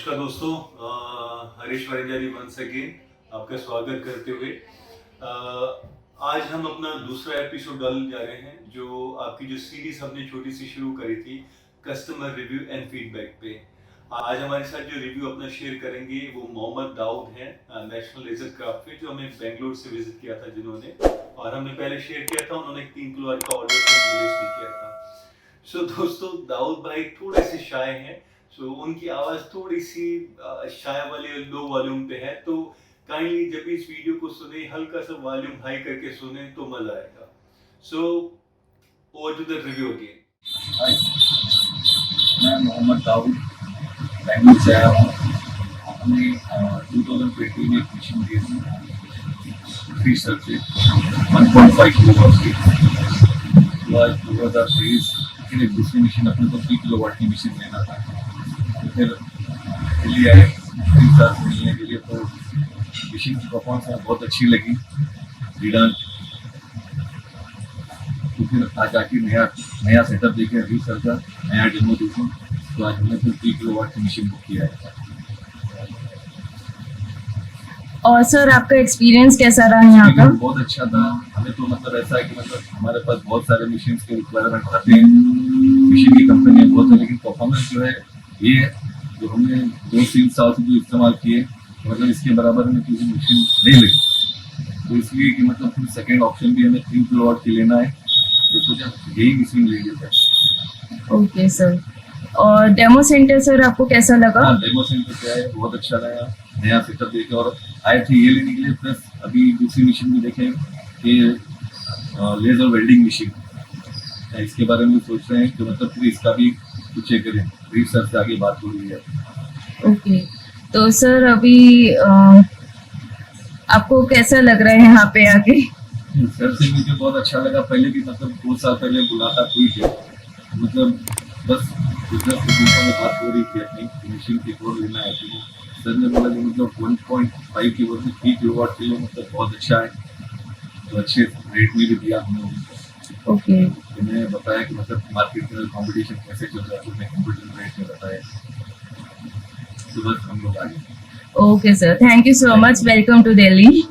नमस्कार दोस्तों, Harish वरिंजारी once again आपका स्वागत करते हुए आज हम अपना दूसरा एपिसोड डालने जा रहे हैं। जो आपकी जो सीरीज हमने छोटी सी शुरू करी थी कस्टमर रिव्यू एंड फीडबैक पे। आज हमारे साथ जो रिव्यू अपना शेयर करेंगे वो मोहम्मद दाऊद हैं, नेशनल लेजर क्राफ्ट पे, जो हमें बेंगलोर से विजिट किया था जिन्होंने, और हमने पहले शेयर किया था, उन्होंने 3 किलो का ऑर्डर प्लेस भी किया था। सो दोस्तों, दाऊद भाई थोड़े से शाय हैं, उनकी आवाज थोड़ी सी शाय वाले लो वॉल्यूम पे है, तो काइंडली जब इस वीडियो को सुने हल्का सा वॉल्यूम हाई करके सुने तो मजा आएगा। So over to the review again. Hi, मैं मोहम्मद दाऊद बेंगलुरु से आया हूँ। हमने 2020 में एक मशीन ली थी फ्री सर से 1.5 किलो वाट की। आज 2023 फिर एक दूसरी मशीन अपने को 3 किलो वाट की मशीन लेना था, तो फिर दिल्ली आए 3 साल से मिलने के लिए। तो मशीन की परफॉर्मेंस हमें बहुत अच्छी लगी, रिडन। तो फिर आज आके नया सेटअप देखे अभी सर का नया डेमो देखूँ, तो आज हमने फिर 3 किलो वाट की मशीन बुक किया है। और सर आपका एक्सपीरियंस कैसा रहा यहाँ का? बहुत अच्छा था। हमें तो मतलब ऐसा है कि मतलब हमारे पास बहुत सारे मशीन के रिक्वायरमेंट आते हैं, मशीन की कंपनी बहुत है, लेकिन परफॉर्मेंस जो है ये जो हमने 2-3 साल से जो इस्तेमाल किए, मतलब इसके बराबर हमें किसी मशीन नहीं लगी। तो इसलिए कि मतलब फिर सेकेंड ऑप्शन भी हमें 3 किलो वाट की लेना है, तो सोचा यही मशीन ले लेते हैं। Okay sir. और डेमो सेंटर सर आपको कैसा लगा? हाँ, डेमो सेंटर पे आए, बहुत अच्छा लगा, नया सेटअप देखे। और आए थे ये लेने के लिए, प्लस अभी दूसरी मशीन भी देखे कि लेजर वेल्डिंग मशीन, इसके बारे में सोच रहे हैं कि मतलब फिर इसका भी कुछ चेक करें। रीफ सर से आगे बात हो रही है। ओके, तो सर अभी आपको कैसा लग रहा है यहाँ पे आके? सर से मुझे बहुत अच्छा लगा। पहले भी मतलब 2 साल पहले मुलाकात हुई थी, मतलब बस बिजनेस के ग्रुप में बात हो रही थी अपनी मशीन की कोड लेना है। तो सर ने बोला कि मतलब 1.5 की बदले 3 किलो वाट के लिए मतलब बहुत अच्छा है, तो अच्छे रेट में भी दिया हमने। ओके, तो मैंने बताया कि मतलब मार्केट में कंपटीशन कैसे चल रहा है, तो मैं कंपटीशन रेट में बताया, तो बस हम लोग आगे। Okay sir, thank you so much, welcome to Delhi.